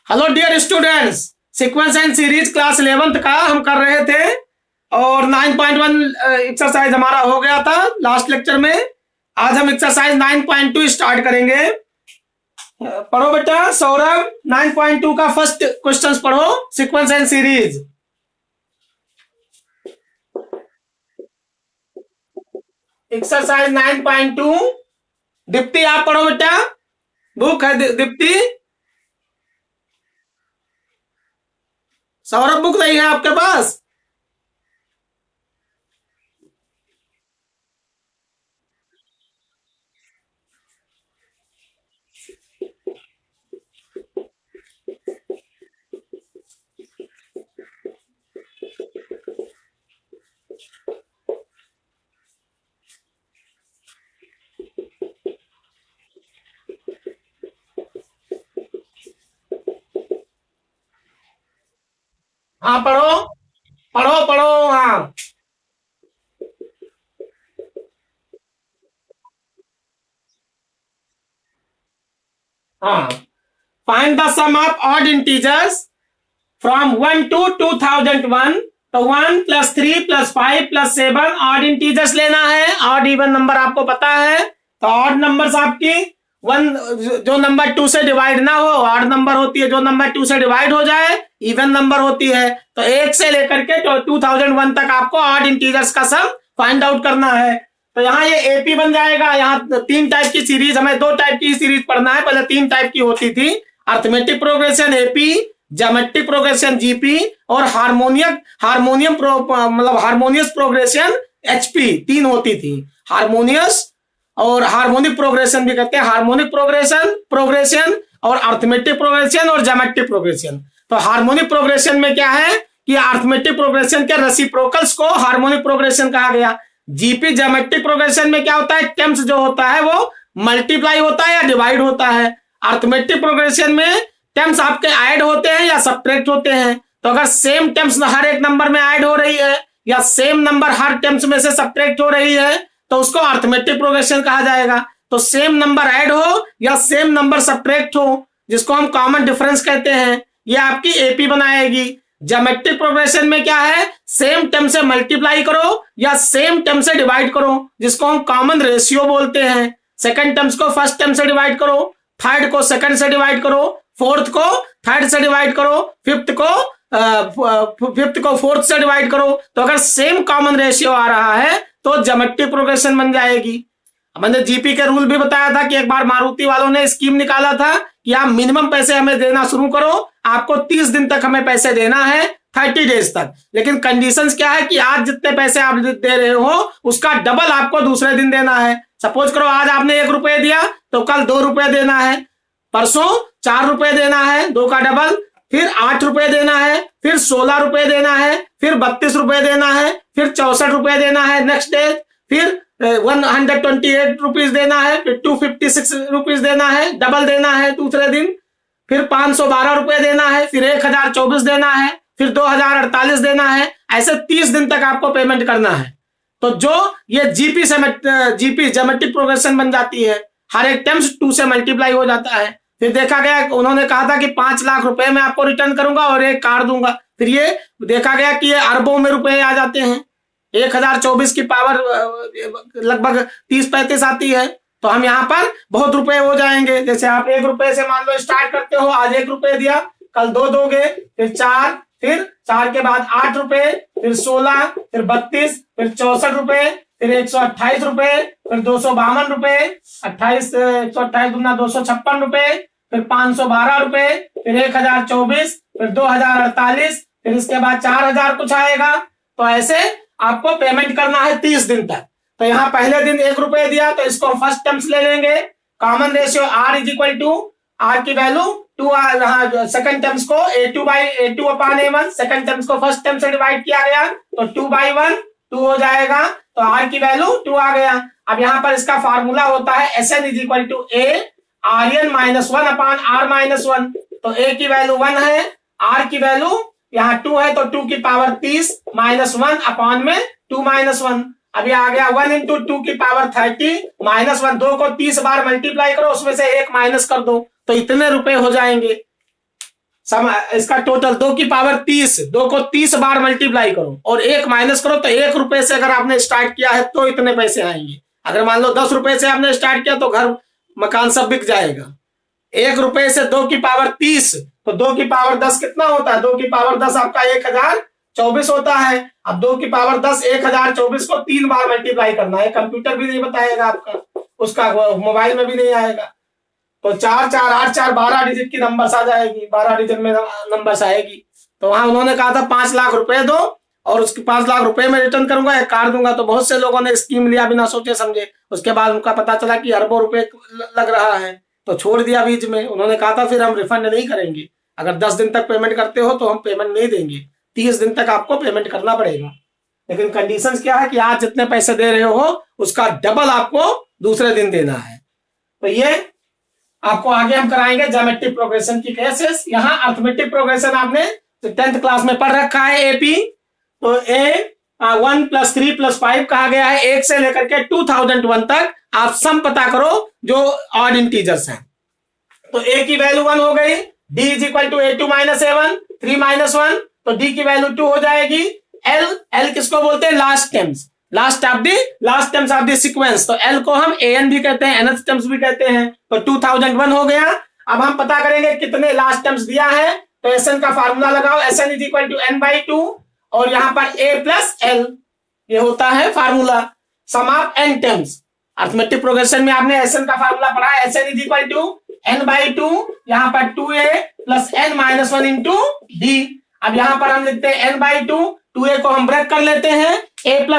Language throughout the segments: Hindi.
Hello dear students, sequence and series class 11th का हम कर रहे थे और 9.1 एक्सरसाइज हमारा हो गया था लास्ट लेक्चर में। आज हम एक्सरसाइज 9.2 स्टार्ट करेंगे। पढ़ो बेटा सौरभ, 9.2 का फर्स्ट क्वेश्चन पढ़ो, sequence and series. Exercise 9.2। Deepti आप पढ़ो बेटा, बुक है दीप्ति। सौरभ बुक नहीं है आपके पास? हाँ पढ़ो पढ़ो पढ़ो। हाँ हाँ, find the sum of odd integers from 1 to 2001। तो 1 + 3 + 5 + 7 ऑड इंटीजर्स लेना है। ऑड इवन नंबर आपको पता है, तो ऑड नंबर्स आपकी वन जो नंबर 2 से डिवाइड ना हो ऑड नंबर होती है, जो नंबर 2 से डिवाइड हो जाए इवन नंबर होती है। तो 1 से लेकर के 2001 तक आपको ऑड इंटीजर्स का सम फाइंड आउट करना है। तो यहाँ ये एपी बन जाएगा। यहाँ 3 टाइप की सीरीज, हमें 2 टाइप की सीरीज पढ़ना है, पहले 3 टाइप की होती थी। Arithmetic progression AP, geometric progression GP और हार्मोनियस प्रोग्रेशन एचपी, 3 होती थी। हार्मोनियस और हार्मोनिक प्रोग्रेशन भी कहते हैं, हार्मोनिक प्रोग्रेशन और अर्थमेटिक प्रोग्रेशन और ज्योमेट्रिक प्रोग्रेशन। तो हार्मोनिक प्रोग्रेशन में क्या है कि अर्थमेटिक प्रोग्रेशन के रेसिप्रोकल्स को हार्मोनिक प्रोग्रेशन कहा गया। जीपी ज्योमेट्रिक प्रोग्रेशन में क्या होता है, टर्म्स जो होता है वो मल्टीप्लाई होता है या डिवाइड होता है। अर्थमेटिक प्रोग्रेशन में टर्म्स आपके ऐड होते हैं या सब्ट्रैक्ट होते हैं। तो अगर सेम टर्म्स हर एक नंबर में ऐड हो रही है या सेम नंबर हर टर्म्स में से सब्ट्रैक्ट हो रही है तो उसको अर्थमेटिक प्रोग्रेशन कहा जाएगा। तो सेम नंबर ऐड हो या सेम नंबर सब्ट्रैक्ट हो, जिसको हम कॉमन डिफरेंस कहते हैं, ये आपकी एपी बनाएगी। ज्योमेट्रिक प्रोग्रेशन में क्या है, सेम टर्म से मल्टीप्लाई करो या सेम टर्म से डिवाइड करो, जिसको हम कॉमन रेशियो बोलते हैं। सेकंड टर्म्स को फर्स्ट टर्म से डिवाइड करो, थर्ड को सेकंड से डिवाइड करो, फोर्थ को थर्ड से डिवाइड करो, फिफ्थ को फोर्थ से डिवाइड करो। तो अगर सेम कॉमन रेशियो आ रहा है तो ज्योमेट्रिक प्रोग्रेशन बन जाएगी। मैंने जीपी के रूल भी बताया था कि एक बार मारुति वालों ने स्कीम निकाला था कि आप मिनिमम पैसे हमें देना शुरू करो, आपको 30 दिन तक हमें पैसे देना है, 30 डेज तक। लेकिन कंडीशंस क्या है कि आज जितने पैसे आप दे रहे हो उसका डबल आपको दूसरे दिन देना है। सपोज करो आज आपने 1 रुपये दिया तो कल 2 रुपये देना है, परसों 4 रुपये देना है, 2 का डबल, फिर 8 रुपये देना है, फिर 16 रुपये देना है, फिर 32 रुपये देना है, फिर 64 रुपये देना है नेक्स्ट डे, फिर 128 रुपीज देना है, फिर 256 रुपीज देना है, डबल देना है दूसरे दिन, फिर 512 रुपये देना है, फिर 1024 देना है, फिर 2048 देना है। ऐसे 30 दिन तक आपको पेमेंट करना है। तो जो ये जीपी ज्योमेट्रिक प्रोग्रेशन बन जाती है, हर एक टर्म्स 2 से मल्टीप्लाई हो जाता है। फिर देखा गया, उन्होंने कहा था कि 5 लाख रुपए मैं आपको रिटर्न करूंगा और एक कार दूंगा। फिर ये देखा गया कि ये अरबों में रुपए आ जाते हैं। 1024 की पावर लगभग 30-35 आती है। तो हम यहाँ पर बहुत रुपए हो जाएंगे। जैसे आप 1 रुपए से मान लो स्टार्ट करते हो, आज 1 रुपये दिया, कल 2 दोगे, फिर 4, फिर 4 के बाद 8 रुपए, फिर 16, फिर 32, फिर 64 रुपए, फिर 128 रुपए, फिर 252 रुपए, 128 गुना 256 रुपए, फिर 512 रुपए, फिर 1024, फिर 2048, फिर इसके बाद 4000 कुछ आएगा। तो ऐसे आपको पेमेंट करना है 30 दिन तक। तो यहाँ पहले दिन 1 रुपये दिया तो इसको फर्स्ट टर्म्स ले लेंगे, कॉमन रेशियो R = R की वैल्यू 2, सेकंड टर्म्स को A2/A1, सेकंड टर्म्स को फर्स्ट टर्म से डिवाइड किया गया तो 2/1 2 हो जाएगा। तो R की वैल्यू 2 आ गया। अब यहाँ पर इसका फार्मूला होता है SN = A RN - 1/R-1। तो A की वैल्यू 1 है, R की वैल्यू यहाँ 2 है, तो 2 की पावर 30 -1 अपॉन में 2 - 1। अभी आ गया 1 × 2 की पावर 30 -1। 2 को 30 बार मल्टीप्लाई करो, उसमें से 1 माइनस कर दो, तो इतने रुपए हो जाएंगे। इसका टोटल 2 की पावर 30, 2 को 30 बार मल्टीप्लाई करो और 1 माइनस करो, तो 1 रुपए से अगर आपने स्टार्ट किया है तो इतने पैसे आएंगे। अगर मान लो 10 रुपए से आपने स्टार्ट किया तो घर मकान सब बिक जाएगा। 1 रुपए से 2 की पावर 30, तो 2 की पावर 10 कितना होता है? 2 की पावर 10 आपका 1024 होता है। अब 2 की पावर 10 1024 को 3 बार मल्टीप्लाई करना है। कंप्यूटर भी नहीं बताएगा आपका, उसका मोबाइल में भी नहीं आएगा। तो 4 4 8 4 12 डिजिट की नंबर्स आ जाएगी, 12 डिजिट में नंबर्स आएगी। तो वहां उन्होंने कहा था 5 लाख रुपए दो और उसके 5 लाख रुपए में रिटर्न करूंगा, एक कार दूंगा। तो बहुत से लोगों ने स्कीम लिया बिना सोचे समझे। उसके बाद उनका पता चला कि अरबों रुपए लग रहा है, तो छोड़ दिया बीच में। उन्होंने कहा था फिर हम रिफंड नहीं करेंगे, अगर 10 दिन तक पेमेंट करते हो तो हम पेमेंट नहीं देंगे, 30 दिन तक आपको पेमेंट करना पड़ेगा। लेकिन कंडीशंस क्या है कि आज जितने पैसे दे रहे हो उसका डबल आपको दूसरे दिन देना है। तो ये आपको आगे हम कराएंगे ज्योमेट्रिक प्रोग्रेशन की केसेस। यहाँ अर्थमेटिक प्रोग्रेशन आपने 10th क्लास में पढ़ रखा है एपी। तो ए 1 + 3 + 5 कहा गया है। 1 से लेकर के 2001 तक आप सम पता करो जो ऑड इंटीजर्स हैं। तो ए की वैल्यू 1 हो गई, d = a2 - a1, 3 - 1, तो d की वैल्यू 2 हो जाएगी। l किसको बोलते हैं? Last terms, last terms of the sequence. तो l को हम an भी कहते हैं, nth टर्म्स भी कहते हैं। तो 2001 हो गया। अब हम पता करेंगे कितने लास्ट टर्म्स दिया है। तो Sn का फार्मूला लगाओ, Sn = n/2 और यहाँ पर a + l, ये होता है formula sum of n terms. Arithmetic progression में आपने Sn का फार्मूला पढ़ा है, Sn = n/2, यहाँ पर 2a + n - 1 × d। अब यहाँ पर हम लिखते हैं n/2, 2a को हम ब्रेक कर लेते हैं, a +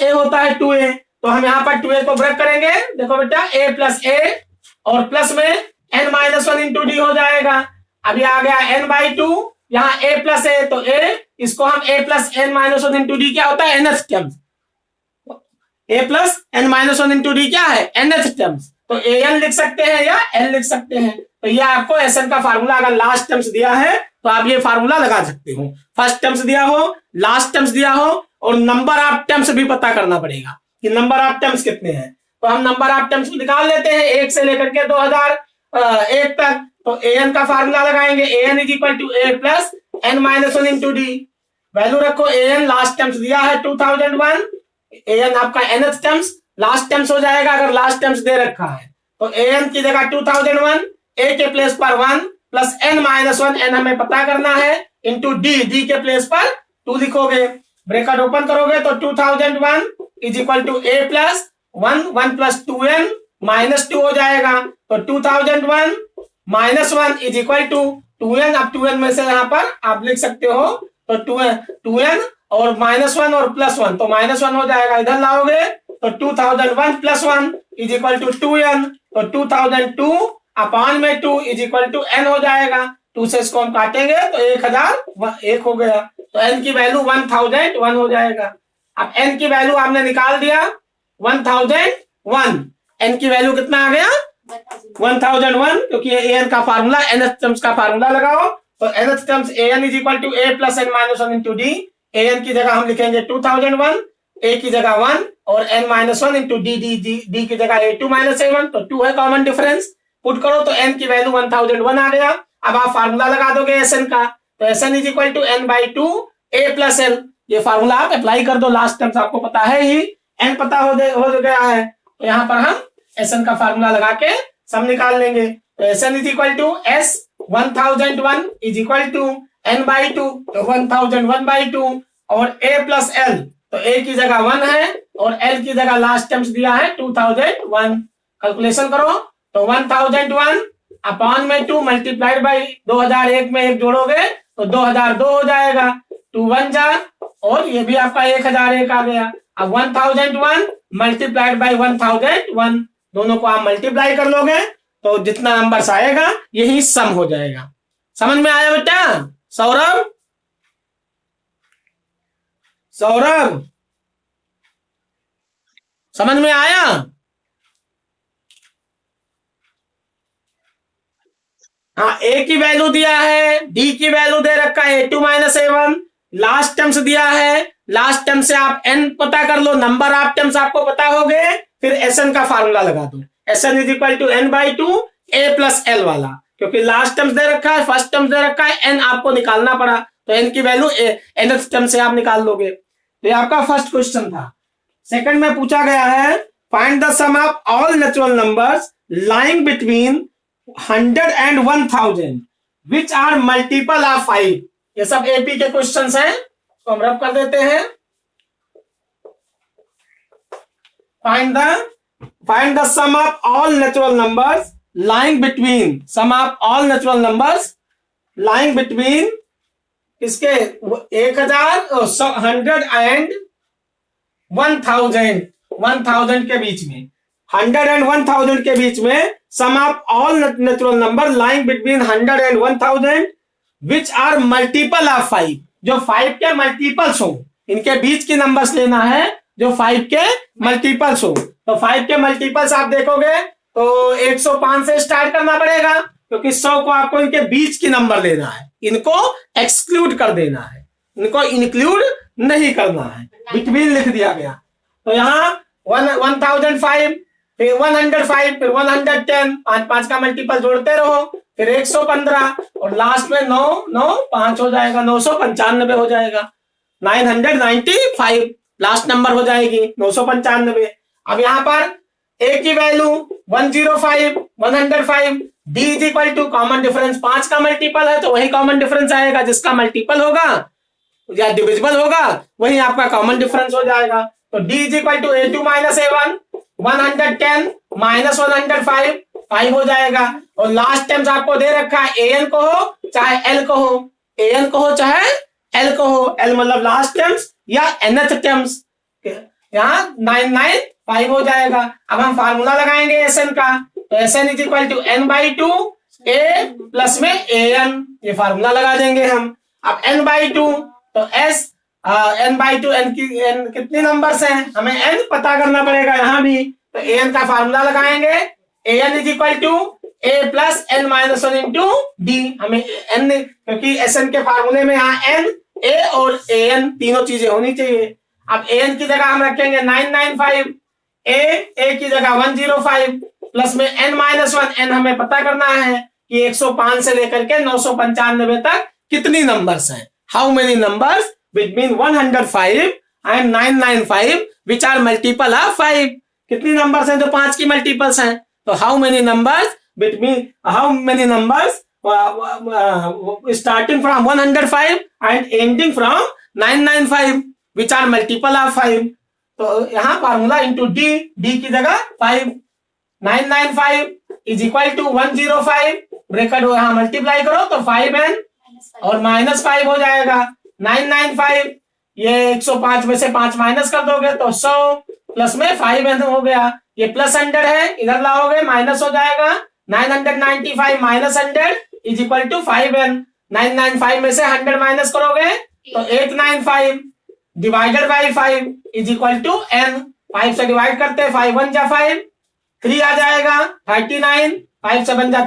a होता है 2a। तो हम यहाँ पर 2a को ब्रेक करेंगे, देखो बेटा a + a और प्लस में n - 1 × d हो जाएगा। अभी आ गया n/2, यहाँ a + a, तो a, इसको हम a + n - 1 × d क्या होता है? nth terms. a + n - 1 × d क्या है? nth terms. तो an लिख सकते हैं या l लिख सकते हैं। तो ये आपको Sn का फार्मूला, अगर लास्ट टर्म्स दिया है तो आप ये फार्मूला लगा सकते हो। फर्स्ट टर्म्स दिया हो, लास्ट टर्म्स दिया हो और नंबर ऑफ टर्म्स भी पता करना पड़ेगा कि नंबर ऑफ टर्म्स कितने हैं। तो हम नंबर ऑफ टर्म्स को निकाल लेते हैं 1 से लेकर के 2001 तक। तो an का फार्मूला लगाएंगे, an = a + n - 1 × d। Value रखो, an लास्ट टर्म्स दिया है 2001, an आपका nth टर्म्स, लास्ट टर्म्स हो जाएगा अगर लास्ट टर्म्स दे रखा है। तो an की जगह 2001, a के प्लेस पर 1 + n - 1, n हमें पता करना है, इंटू d के प्लेस पर 2 लिखोगे, ब्रैकेट ओपन करोगे तो 2001 = a + 1 + 2n - 2 हो जाएगा। तो 2001 - 1 = 2n। अब 2n में से यहाँ पर आप लिख सकते हो, तो 2n और -1 और +1, तो -1 हो जाएगा, इधर लाओगे तो 2001 + 1 = 2n। तो 2002 अपॉन में 2 = n हो जाएगा। 2 से इसको हम काटेंगे तो 1001 हो गया। तो n की वैल्यू 1001 हो जाएगा। अब n की वैल्यू आपने निकाल दिया 1001, n की वैल्यू कितना आ गया? 1001, क्योंकि an का फार्मूला, nth टर्म्स का फार्मूला लगाओ। तो nth terms an = a + n - 1 × d। an की जगह हम लिखेंगे 2001, a की जगह 1 और n - 1 × d की जगह a2 - a1, तो 2 है कॉमन डिफरेंस। पुट करो तो n की वैल्यू 1001 आ गया। अब आप फार्मूला लगा दोगे Sn का, तो Sn = n/2 a + l। ये फार्मूला आप अप्लाई कर दो, लास्ट टर्म्स आपको पता है ही, n पता हो गया है। तो यहाँ पर हम Sn का फार्मूला लगा के सम निकाल लेंगे। तो Sn = s 1001 = n/2, तो 1001/2 और a + l, तो a की जगह 1 है और l की जगह लास्ट टर्म्स दिया है 2001। कैलकुलेशन करो तो 1001 अपॉन में 2 मल्टीप्लाइड बाई 2001 में 1 जोड़ोगे तो 2002 हो जाएगा। 2 1 जा और ये भी आपका 1001 आ गया। अब 1001 मल्टीप्लाइड बाई 1001, दोनों को आप मल्टीप्लाई कर लोगे तो जितना नंबर्स आएगा यही सम हो जाएगा। समझ में आया बेटा? सौरभ समझ में आया? हाँ, a की वैल्यू दिया है, d की वैल्यू दे रखा है a2 - a1, लास्ट टर्म्स दिया है, लास्ट टर्म से आप n पता कर लो, नंबर ऑफ टर्म्स आपको पता हो गए, फिर Sn का फार्मूला लगा दो। Sn = n/2 a + l वाला। क्योंकि लास्ट टर्म्स दे रखा है, फर्स्ट टर्म्स दे रखा है, एन आपको निकालना पड़ा, तो एन की वैल्यू nth टर्म से आप निकाल लोगे। तो ये आपका फर्स्ट क्वेश्चन था। सेकंड में पूछा गया है find the sum of all natural numbers lying between 100 and 1000 which are multiple of 5। ये सब एपी के क्वेश्चंस हैं, तो हम रब कर देते हैं। Find the sum of all natural numbers lying between, sum of all natural numbers lying between इसके 1000 100 and 1000 के बीच में, 100 and 1000 के बीच में sum of all natural number lying between 100 and 1000 which are multiple of 5, जो 5 के मल्टीपल्स हो, इनके बीच की नंबर्स लेना है जो 5 के मल्टीपल्स हो। तो 5 के मल्टीपल्स आप देखोगे तो 105 से स्टार्ट करना पड़ेगा, क्योंकि 100 को आपको इनके बीच की नंबर लेना है, इनको एक्सक्लूड कर देना है, इनको इंक्लूड नहीं करना है, बिटवीन लिख दिया गया। तो यहाँ 1005, फिर 105, फिर 110, 5 का मल्टीपल जोड़ते रहो, फिर 115 और लास्ट में 9 हो जाएगा, 995 हो जाएगा, 995 लास्ट नंबर हो जाएगी 995। अब यहाँ पर ए की value 105, 105, d is equal to common difference 5 का मल्टीपल है, तो वही कॉमन डिफरेंस आएगा, जिसका मल्टीपल होगा या डिविजिबल होगा वही आपका कॉमन डिफरेंस हो जाएगा। तो d is equal to A2 minus A1, 110 minus 105 5 हो जाएगा। और लास्ट टर्म्स आपको दे रखा है an को हो चाहे l को हो, an को हो चाहे l को हो, l मतलब लास्ट टर्म्स या nth टर्म्स, यहाँ 995 हो जाएगा। अब हम फार्मूला लगाएंगे Sn का, तो Sn is equal to n/2 a plus में an, ये फार्मूला लगा देंगे हम। अब n/2 तो s n/2 n कितनी नंबर्स हैं हमें n पता करना पड़ेगा यहाँ भी, तो an का फार्मूला लगाएंगे, an is equal to a plus n minus 1 into d. हमें n, क्योंकि Sn के फार्मूले में यहाँ n, a और an तीनों चीजें होनी चाहिए। अब an की जगह हम रखेंगे 995, a की जगह 105 प्लस में n माइनस 1, n हमें पता करना है कि 105 से लेकर के 995 तक कितनी नंबर्स हैं, how many numbers between 105 and 995 which are multiple of 5, कितनी नंबर्स हैं जो 5 की मल्टीपल्स हैं। तो how many numbers starting from 105 and ending from 995 which are multiple of 5। तो यहाँ फार्मूला इंटू डी, डी की जगह 5, 995 इज इक्वल टू 105 ब्रैकेट हो, यहाँ मल्टीप्लाई करो तो 5n और -5 हो जाएगा। 995 ये 105 में से 5 माइनस कर दोगे तो 100 प्लस में 5n हो गया, ये प्लस 100 है, इधर लाओगे माइनस हो जाएगा। 995 minus 100 is equal to 5n। 995 में से 100 माइनस करोगे तो 895 divided by 5 is equal to n। 5 से डिवाइड करते हैं, 5 1 जा 5, 3 आ जाएगा 39, 5 से बन जा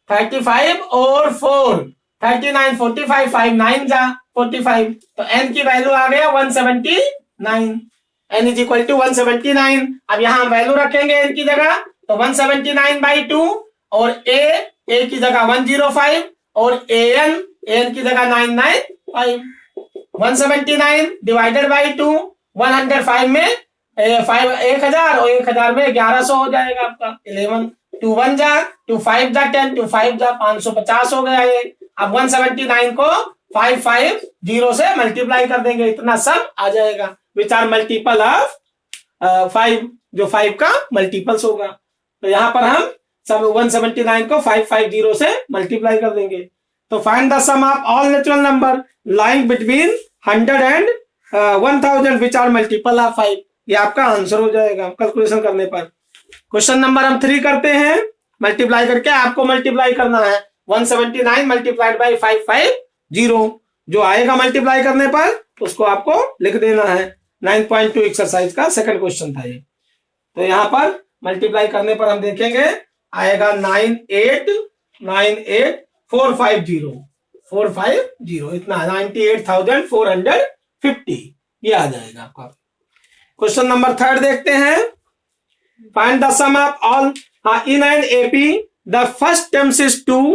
35 और 4 39, 45, 5 9 जा 45, तो n की वैल्यू आ गया 179, n इज इक्वल टू 179। अब यहाँ वैल्यू रखेंगे n की जगह, तो 179/2 और a की जगह 105 और an की जगह 995। 179 डिवाइडेड बाई 2, 105 में 1000 और 1000 में 1100 हो जाएगा आपका। 11 2 1 जा 2 5 जा 10 2 5 जा 550 हो गया ये। अब 179 को 550 से मल्टीप्लाई कर देंगे, इतना सब आ जाएगा विच आर मल्टीपल ऑफ 5, जो 5 का मल्टीपल्स होगा। तो यहाँ पर हम सब 179 को 550 से मल्टीप्लाई कर देंगे। तो find the sum of all natural number lying between 100 and 1000 which are multiple of 5, ये आपका आंसर हो जाएगा कैलकुलेशन करने पर। क्वेश्चन नंबर हम 3 करते हैं, मल्टीप्लाई करके आपको मल्टीप्लाई करना है 179 मल्टीप्लाइड बाई 550, जो आएगा मल्टीप्लाई करने पर उसको आपको लिख देना है। 9.2 एक्सरसाइज का सेकंड क्वेश्चन था ये। तो यहाँ पर मल्टीप्लाई करने पर हम देखेंगे आएगा 98450 इतना 98,450 ये आ जाएगा आपका। क्वेश्चन नंबर 3 देखते हैं। Find the sum of all in an AP the first terms is 2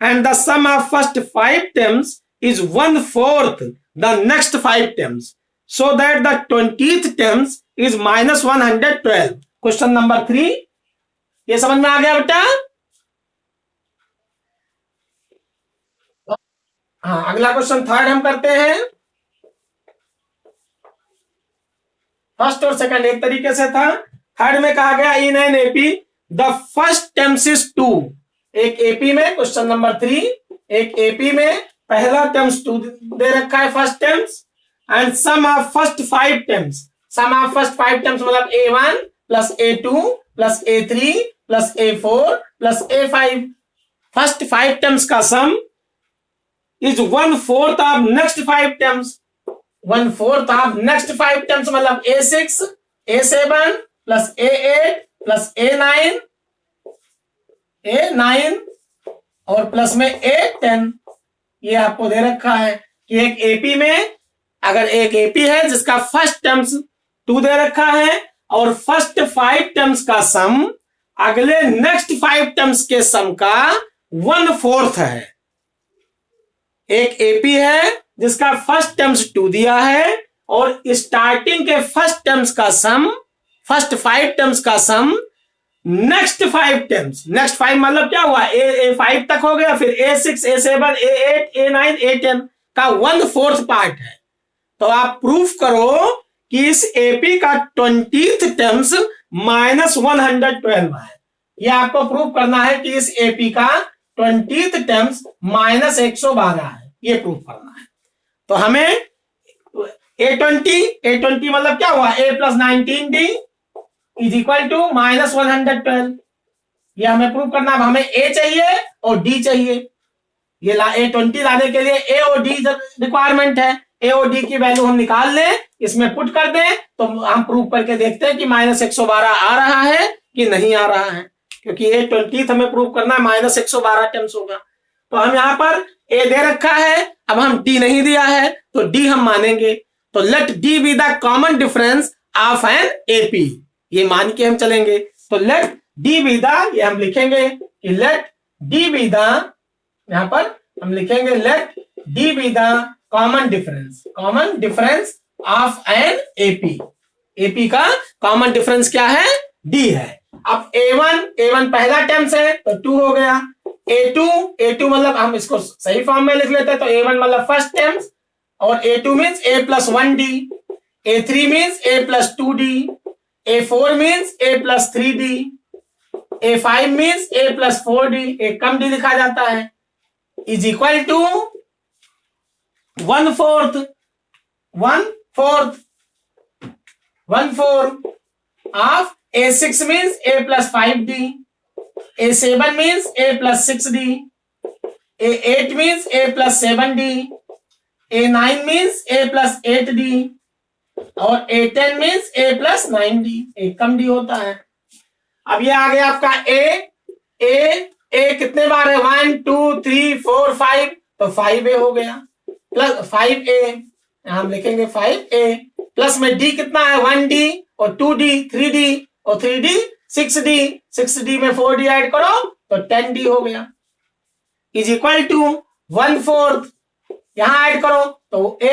and the sum of first 5 terms is 1/4 the next 5 terms, so that the 20th terms is -112. Question number 3 ये समझ में आ गया बेटा? हाँ, अगला क्वेश्चन थर्ड हम करते हैं। फर्स्ट और सेकंड एक तरीके से था, थर्ड में कहा गया इन an AP the first terms is 2। एक एपी में क्वेश्चन नंबर 3, एक एपी में पहला टर्म्स 2 दे रखा है first terms, and sum of first 5 terms. Sum of first 5 terms मतलब a1 plus a2 plus a3 plus a4 plus a5। First 5 terms का sum is 1/4 of next 5 terms. 1/4 of next 5 terms मतलब a6 a7 plus a8 plus a9 और प्लस में a10। ये आपको दे रखा है कि एक एपी में, अगर एक एपी है जिसका फर्स्ट टर्म्स 2 दे रखा है और फर्स्ट 5 टर्म्स का सम अगले नेक्स्ट 5 टर्म्स के सम का 1/4 है। एक एपी है जिसका फर्स्ट टर्म्स 2 दिया है और स्टार्टिंग के फर्स्ट टर्म्स का सम, फर्स्ट 5 टर्म्स का सम नेक्स्ट 5 टर्म्स, नेक्स्ट 5 मतलब क्या हुआ, A5 तक हो गया, फिर A6 A7 A8 A9 A10 का 1/4 पार्ट है। तो आप प्रूफ करो कि इस एपी का 20th टर्म्स -112 है। ये आपको प्रूफ करना है कि इस एपी का 20th टर्म्स -112 है, ये प्रूफ करना है। तो हमें A20 मतलब क्या हुआ, A + 19D is equal to -112। ये हमें प्रूव करना है। हमें A चाहिए और D चाहिए। ये A20 लाने के लिए A और D रिक्वायरमेंट है। A और D की वैल्यू हम निकाल लें, इसमें पुट कर दें, तो हम प्रूव करके देखते हैं कि -112 आ रहा है कि नहीं आ रहा है, क्योंकि A20 हमें प्रूव करना है, -112 टर्म्स होगा। तो हम यहाँ पर A दे रखा है, अब हम D नहीं दिया है तो D हम मानेंगे। तो let D be the common difference of an AP, ये मान के हम चलेंगे। तो लेट D बी द, ये हम लिखेंगे कि लेट D बी द, यहां पर हम लिखेंगे let D be the common difference of an AP. AP का कॉमन डिफरेंस क्या है, D है। अब A1 पहला टर्म्स है तो 2 हो गया। A2 मतलब हम इसको सही फॉर्म में लिख लेते हैं, तो A1 मतलब फर्स्ट टर्म्स और A2 means A + 1D, A3 means A + 2D, A4 means A + 3D, A5 means A + 4D, एक कम D लिखा जाता है, is equal to 1/4 of A6 means A + 5D, A7 means A + 6D, A8 means A + 7D, A9 means A + 8D और A10 मीन्स A + 9D, एक कम D होता है। अब ये आ गया आपका A कितने बार है, 1 2 3 4 5, तो 5A हो गया प्लस 5A, हम लिखेंगे 5A प्लस में D कितना है, 1D और 2D 3D और 3D 6D में 4D ऐड करो तो 10D हो गया, इज इक्वल टू 1/4, यहां ऐड करो तो A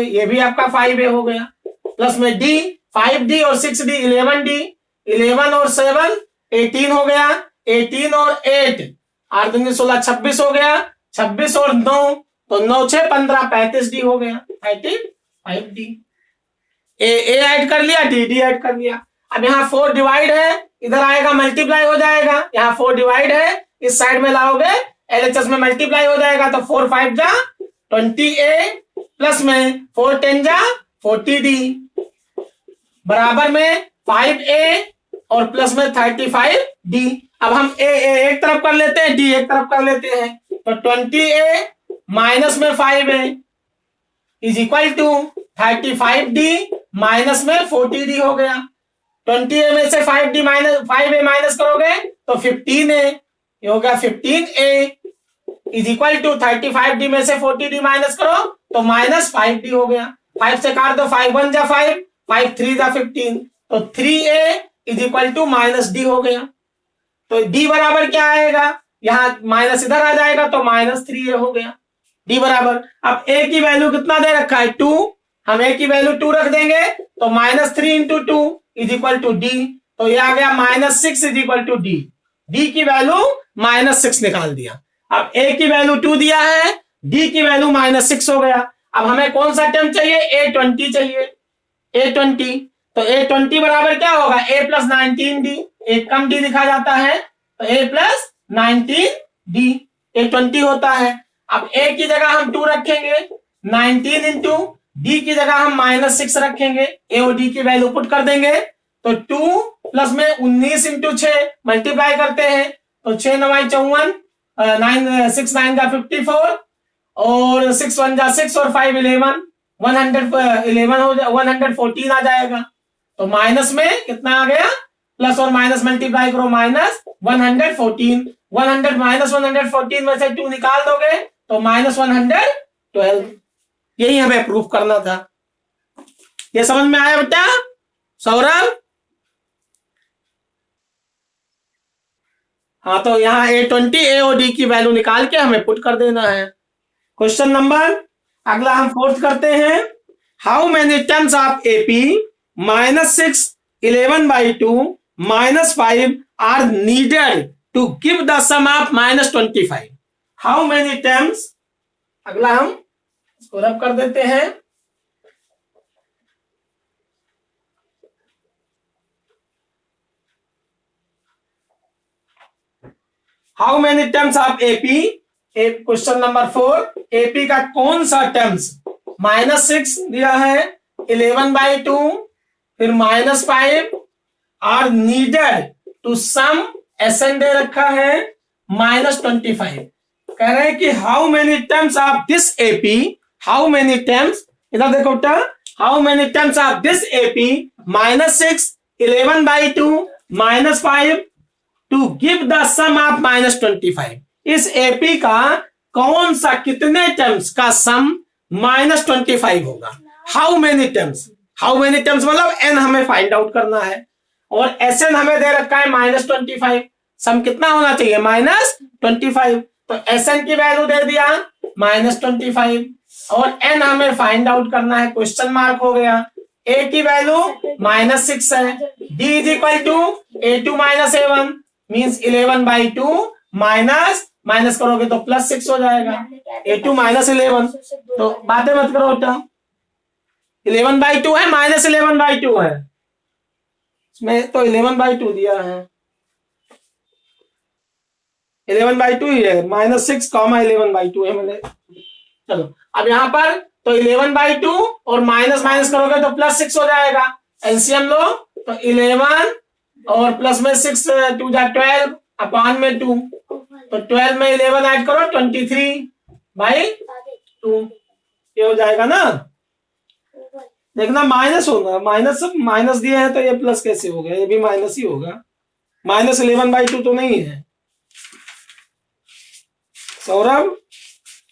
ये भी आपका 5A हो गया, प्लस में D 5D और 6D 11D, 11 और 7 18 हो गया, 18 और 8 8 दूनी 16 26 हो गया, 26 और 9 तो 9 6 15 35D हो गया, 35D। ए ऐड कर लिया, डी ऐड कर लिया। अब यहाँ 4 डिवाइड है, इधर आएगा मल्टीप्लाई हो जाएगा, यहाँ 4 डिवाइड है, इस साइड में लाओगे LHS में मल्टीप्लाई हो जाएगा, तो 4 5 जा 20A प्लस में 4 10 जा 40D बराबर में 5A और प्लस में 35D। अब हम A एक तरफ कर लेते हैं, D एक तरफ कर लेते हैं, तो 20A माइनस में 5A is equal to 35D minus में 40D हो गया। 20A में से 5A माइनस करोगे तो 15A, ये हो गया 15A is equal to 35D में से 40D माइनस करो तो -5D हो गया। 5 से काट दो, 5 1 जा 5 3 जा 15, तो 3A is equal to -D हो गया। तो डी बराबर क्या आएगा, यहाँ माइनस इधर आ जाएगा तो -3a हो गया डी बराबर। अब a की वैल्यू कितना दे रखा है 2, हम a की वैल्यू 2 रख देंगे तो -3 into 2 is equal to d, तो ये आ गया -6 is equal to d. D की वैल्यू -6 निकाल दिया। अब a की वैल्यू 2 दिया है, डी की वैल्यू -6 हो गया। अब हमें कौन सा टर्म चाहिए, a20 चाहिए, a20। तो a20 बराबर क्या होगा, a प्लस 19d, एक कम d लिखा जाता है तो a प्लस 19d a20 होता है। अब a की जगह हम 2 रखेंगे, 19 इंटू d की जगह हम -6 रखेंगे, a और d की वैल्यू पुट कर देंगे तो 2 प्लस में 19 इंटू 6 मल्टीप्लाई करते हैं तो 6 9 54, 6 9 का 54 और 6 1 जा 6 और 5 11, 111 हो जाए, 114 आ जाएगा। तो माइनस में कितना आ गया, प्लस और माइनस मल्टीप्लाई करो, -114, 100 -114 में से 2 निकाल दोगे तो -112। यही हमें प्रूफ करना था। ये समझ में आया बेटा सौरभ? हाँ, तो यहाँ a20 a और d की वैल्यू निकाल के हमें पुट कर देना है। क्वेश्चन नंबर अगला हम 4th करते हैं। How many terms of AP -6 11/2 -5 are needed to give the sum of -25। How many terms, अगला हम इसको रब कर देते हैं। How many terms of AP, question number 4, AP का कौन सा टर्म्स, -6 दिया है, 11/2 फिर -5 are needed to sum, SN दे रखा है -25। कह रहे हैं कि how many terms of this AP, how many terms, इधर देखो बेटा, how many terms of this AP -6 11/2 -5 to give the sum of -25। इस AP का कौन सा, कितने टर्म्स का सम -25 होगा। How many terms, how many terms मतलब n हमें फाइंड आउट करना है और SN हमें दे रखा है -25, सम कितना होना चाहिए -25। तो SN की वैल्यू दे दिया -25 और n हमें फाइंड आउट करना है, क्वेश्चन मार्क हो गया। A की वैल्यू -6 है, D is equal to A2 - A1 means 11/2 minus करोगे तो +6 हो जाएगा, A2 -11। तो बातें मत करो बेटा, 11/2 है -11/2 है, इसमें तो 11/2 दिया है, 11/2 ही है, -6 11/2 है मैंने। चलो अब यहाँ पर तो 11/2 और माइनस करोगे तो +6 हो जाएगा, एलसीएम लो तो 11 और प्लस में 6 2 जा 12 अपॉन में 2, तो 12 में 11 ऐड करो 23/2, ये हो जाएगा ना। देखना माइनस होगा, माइनस दिए हैं तो ये प्लस कैसे हो गया, ये भी माइनस ही होगा, -11/2 तो नहीं है। सौरभ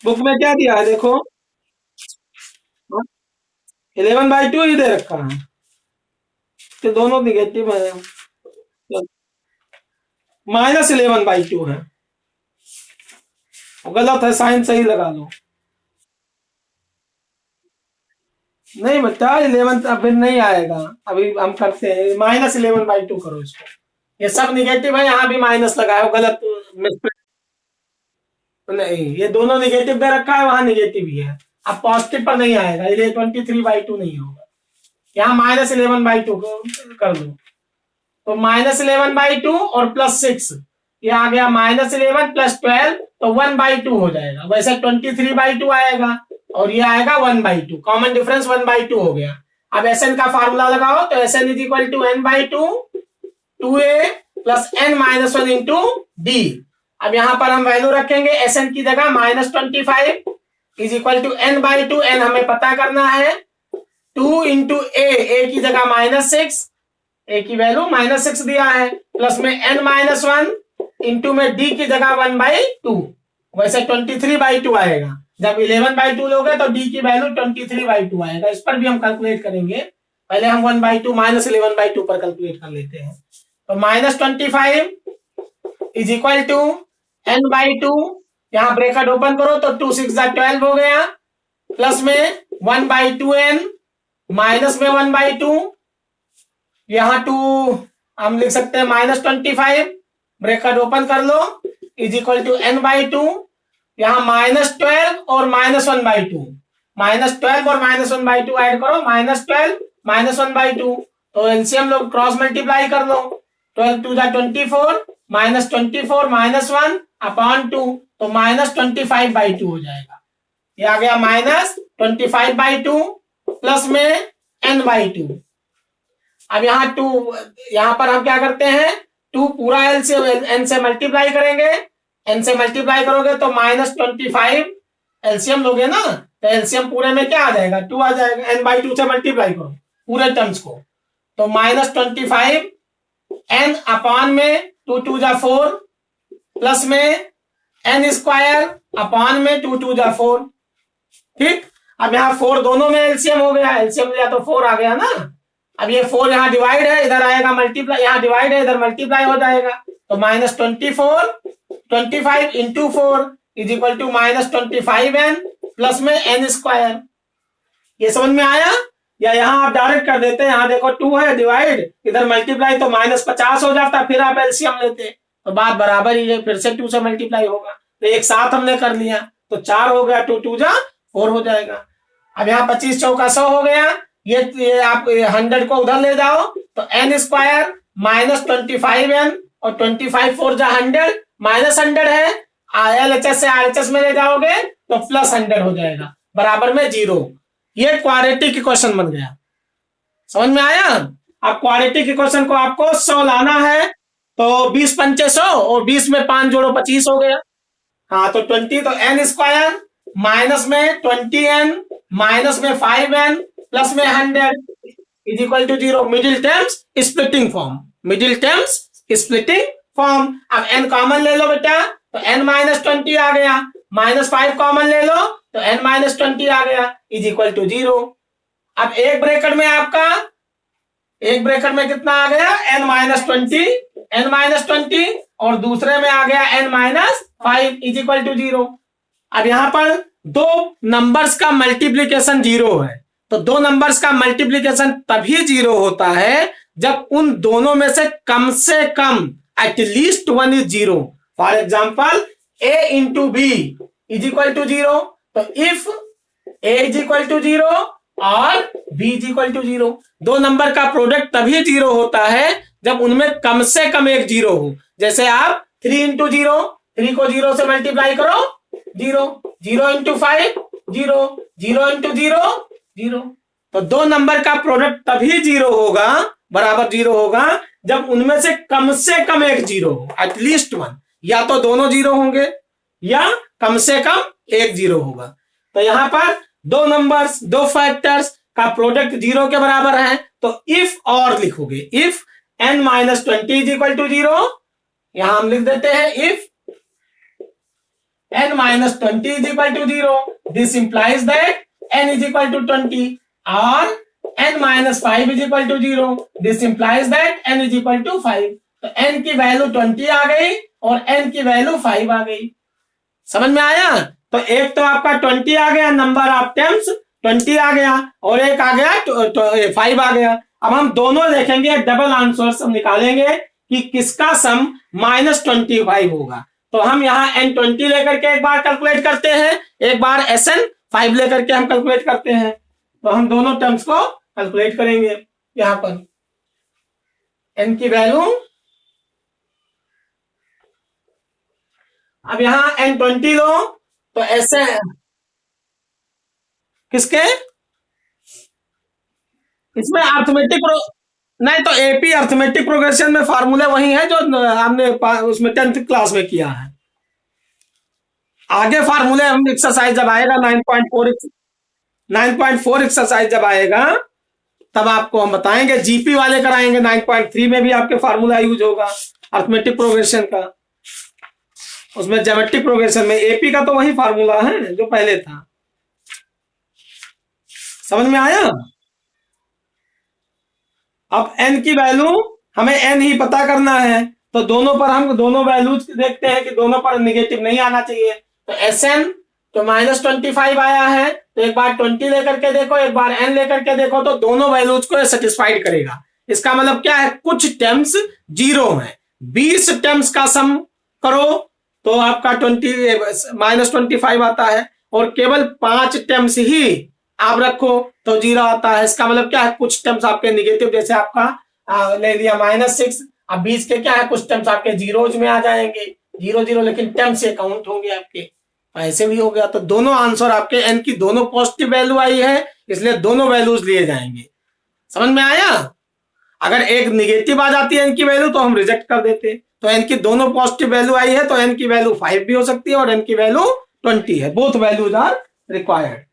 बुक में क्या दिया है देखो, 11/2 ही दे रखा है, तो दोनों निगेटिव है, -11/2 है, गलत है, साइन सही लगा लो। नहीं बेटा 11 अभी नहीं आएगा, अभी हम करते हैं, -11/2 करो इसको, ये सब निगेटिव है, यहाँ भी माइनस लगाओ, गलत नहीं, ये दोनों निगेटिव दे रखा है, वहां निगेटिव ही है, अब पॉजिटिव पर नहीं आएगा, ये 23/2 नहीं होगा, यहाँ -11/2 कर लो, तो -11/2 और +6, ये आ गया -11 + 12 तो 1/2 हो जाएगा, वैसे 23/2 आएगा और ये आएगा 1/2, कॉमन डिफरेंस 1/2 हो गया। अब SN का फार्मूला लगाओ तो SN = n/2 2a + n-1 into D। अब यहां पर हम वैल्यू रखेंगे, SN की जगह -25 = n/2, n हमें पता करना है, 2 इंटू a की जगह -6, a की वैल्यू -6 दिया है, प्लस में n-1 इंटू में D की जगह 1/2, वैसे 23/2 आएगा। जब 11/2 लोगे तो D की वैल्यू 23/2 आएगा, इस पर भी हम कैलकुलेट करेंगे, पहले हम 1/2 -11/2 पर कैलकुलेट कर लेते हैं। तो -25 इज इक्वल टू n/2, यहाँ ब्रैकेट ओपन करो तो 2 6 12 हो गया, प्लस में 1/2n माइनस में 1/2, यहाँ 2 हम लिख सकते हैं -25, ब्रैकेट ओपन कर लो, इज इक्वल टू n/2, यहाँ -12 और -1/2, -12 और -1/2 ऐड करो, -12 -1/2, तो एलसीएम लोग क्रॉस मल्टीप्लाई कर लो, 12 2 24, -24 -1 अपॉन 2, तो -25/2 हो जाएगा। ये आ गया -25/2 प्लस में n/2। अब यहाँ 2, यहाँ पर हम क्या करते हैं, 2 पूरा एल से n से मल्टीप्लाई करेंगे, n से मल्टीप्लाई करोगे तो -25 एलसीएम लोगे ना, तो एलसीएम पूरे में क्या आ जाएगा, 2 आ जाएगा, n/2 से मल्टीप्लाई करो पूरे टर्म्स को, तो -25 n अपॉन में 2 2 4 प्लस में n² अपॉन में 2 2 4। ठीक, अब यहाँ 4 दोनों में एलसीएम हो गया, एलसीएम लिया तो 4 आ गया ना। अब ये 4 यहाँ डिवाइड है, इधर आएगा मल्टीप्लाई, यहाँ डिवाइड है इधर मल्टीप्लाई हो जाएगा, तो -24 25 into 4 is equal to -25n plus में n²। ये समझ में आया, या यहाँ आप डायरेक्ट कर देते हैं, यहाँ देखो 2 है डिवाइड, इधर मल्टीप्लाई तो -50 हो जाता, फिर आप एलसीएम लेते तो बात बराबर ही है, फिर से 2 से मल्टीप्लाई होगा, तो एक साथ हमने कर लिया तो 4 हो गया, 2 2 4 हो जाएगा। अब यहाँ 25 चौका 100 हो गया, ये आप 100 को उधर ले जाओ तो n² -25n और 25 4 जा 100 -100 है, LHS से RHS में ले जाओगे तो +100 हो जाएगा, बराबर में 0। ये क्वाड्रेटिक इक्वेशन बन गया, समझ में आया। अब क्वाड्रेटिक इक्वेशन को आपको 100 लाना है, तो 20 पंचे 100 और 20 में 5 जोड़ो 25 हो गया, हाँ तो 20, तो n² माइनस में 20n माइनस में 5n प्लस में 100 is equal to 0। Middle terms splitting form, middle terms splitting form. अब n कॉमन ले लो बेटा, तो n-20 आ गया, -5 कॉमन ले लो तो n-20 आ गया इज इक्वल टू 0। अब एक ब्रैकेट में आपका, एक ब्रैकेट में कितना आ गया, n-20 और दूसरे में आ गया n-5 इज इक्वल टू 0। अब यहां पर दो नंबर्स का मल्टीप्लीकेशन 0 है, तो दो नंबर्स का मल्टीप्लीकेशन तभी 0 होता है जब उन दोनों में से कम at least 1 is 0। For example a into B is equal to 0, तो if a is equal to 0 और b इज इक्वल टू 0, दो नंबर का प्रोडक्ट तभी 0 होता है जब उनमें कम से कम एक 0 हो। जैसे आप 3 इंटू 0, 3 को 0 से मल्टीप्लाई करो 0, 0 इंटू 5 0, 0 इंटू 0 0, तो दो नंबर का प्रोडक्ट तभी 0 होगा, बराबर 0 होगा जब उनमें से कम एक 0 हो, एटलीस्ट 1, या तो दोनों 0 होंगे या कम से कम एक 0 होगा। तो यहां पर दो नंबर्स, दो फैक्टर्स का प्रोडक्ट 0 के बराबर है, तो इफ और लिखोगे, if n-20 is equal to 0, यहां हम लिख देते हैं if n-20 is equal to 0, this implies that n is equal to 20, or n-5 is equal to 0, this implies that n is equal to 5। तो n की वैल्यू 20 आ गई और n की वैल्यू 5 आ गई, समझ में आया। तो एक तो आपका 20 आ गया, नंबर ऑफ टर्म्स 20 आ गया, और एक आ गया 5 आ गया। अब हम दोनों देखेंगे, डबल आंसर हम निकालेंगे कि किसका सम -25 होगा। तो हम यहाँ n20 लेकर के एक बार कैलकुलेट करते हैं, एक बार SN5 लेकर के हम कैलकुलेट करते हैं। तो हम दोनों टर्म्स को कैलकुलेट करेंगे। यहाँ पर n की वैल्यू, अब यहाँ n20 लो तो ऐसे किसके, इसमें अर्थमेटिक नहीं, तो एपी अर्थमेटिक प्रोग्रेशन में फार्मूले वही है जो हमने उसमें 10th क्लास में किया है। आगे फार्मूले हम एक्सरसाइज जब आएगा 9.4 एक्सरसाइज जब आएगा तब आपको हम बताएंगे, जीपी वाले कराएंगे 9.3 में भी आपके फार्मूला यूज होगा अर्थमेटिक प्रोग्रेशन का। उसमें ज्योमेट्रिक प्रोग्रेशन में एपी का तो वही फार्मूला है जो पहले था, समझ में आया। अब n की वैल्यू हमें n ही पता करना है, तो दोनों पर हम दोनों वैल्यूज देखते हैं कि दोनों पर निगेटिव नहीं आना चाहिए। तो Sn तो -25 आया है, तो एक बार 20 लेकर के देखो, एक बार n लेकर के देखो, तो दोनों वैल्यूज को सेटिस्फाइड करेगा। इसका मतलब क्या है, कुछ टर्म्स जीरो है। 20 टर्म्स का सम करो तो आपका -25 आता है, और केवल 5 टर्म्स ही आप रखो तो जीरो आता है। इसका मतलब क्या है, कुछ टर्म्स आपके निगेटिव, जैसे आपका ले लिया -6, अब 20 के क्या है, कुछ टर्म्स आपके जीरोज में आ जाएंगे, 0 लेकिन टर्म्स से काउंट होंगे आपके, ऐसे भी हो गया। तो दोनों आंसर आपके एन की दोनों पॉजिटिव वैल्यू आई है, इसलिए दोनों वैल्यूज लिए जाएंगे। समझ में आया? अगर एक निगेटिव आ जाती है एन की वैल्यू तो हम रिजेक्ट कर देते। तो एन की दोनों पॉजिटिव वैल्यू आई है, तो एन की वैल्यू 5 भी हो सकती है और एन की वैल्यू 20 है। Both values are required.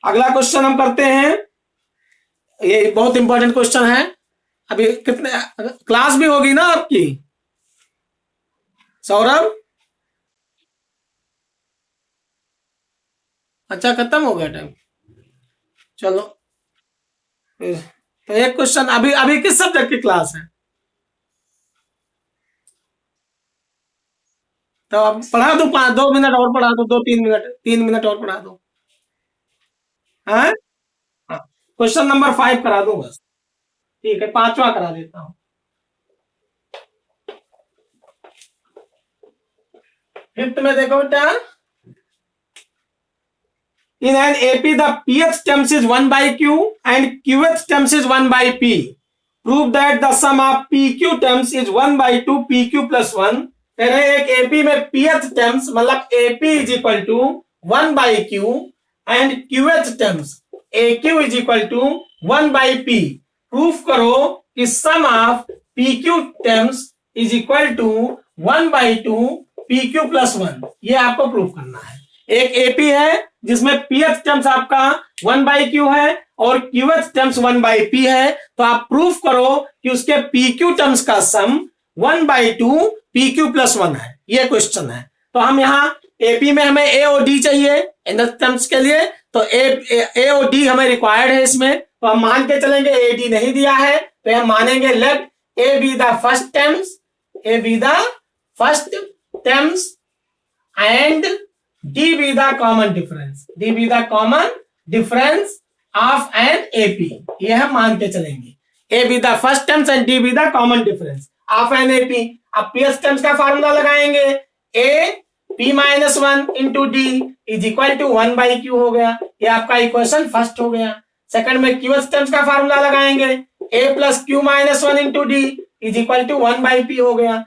अगला क्वेश्चन हम करते हैं, ये बहुत इंपॉर्टेंट क्वेश्चन है। अभी कितने क्लास भी होगी ना आपकी सौरभ? अच्छा, खत्म हो गया टाइम, चलो। तो एक क्वेश्चन, अभी अभी किस सब्जेक्ट की क्लास है? तो अब पढ़ा दो, 2 मिनट और पढ़ा दो, 2-3 मिनट, 3 मिनट और पढ़ा दो। हाँ, क्वेश्चन नंबर 5 करा दो बस। ठीक है, 5वां करा देता हूँ। फिफ्थ में देखो बेटा, in an AP the pth terms is 1 by q and qth terms is 1 by p. Prove that the sum of pq terms is 1 by 2 pq plus 1. कह रहे हैं एक AP में pth terms मतलब AP is equal to 1 by q and qth terms aq is equal to 1 by p. Proof करो कि sum of pq terms is equal to 1 by 2 pq plus 1. ये आपको प्रूफ करना है। एक AP है जिसमें pth टर्म्स आपका 1 बाई क्यू है और qth टर्म्स 1 बाई p है, तो आप प्रूफ करो कि उसके pq टर्म्स का सम 1 बाई 2 pq प्लस 1 है। ये क्वेश्चन है। तो हम यहाँ AP में हमें a और d चाहिए इन टर्म्स के लिए, तो a और d हमें रिक्वायर्ड है इसमें, तो हम मान के चलेंगे a d नहीं दिया है तो हम मानेंगे लेट a be the first terms, a be the first terms and d be the common difference, d be the common difference of an AP. ये हम मान के चलेंगे, a be the first terms and d be the common difference of an AP. अब pth terms का फार्मूला लगाएंगे, a p minus 1 into d is equal to 1 by q हो गया। ये आपका इक्वेशन फर्स्ट हो गया। सेकंड में qth टर्म्स का फार्मूला लगाएंगे, a plus q minus 1 into d is equal to 1 by p हो गया।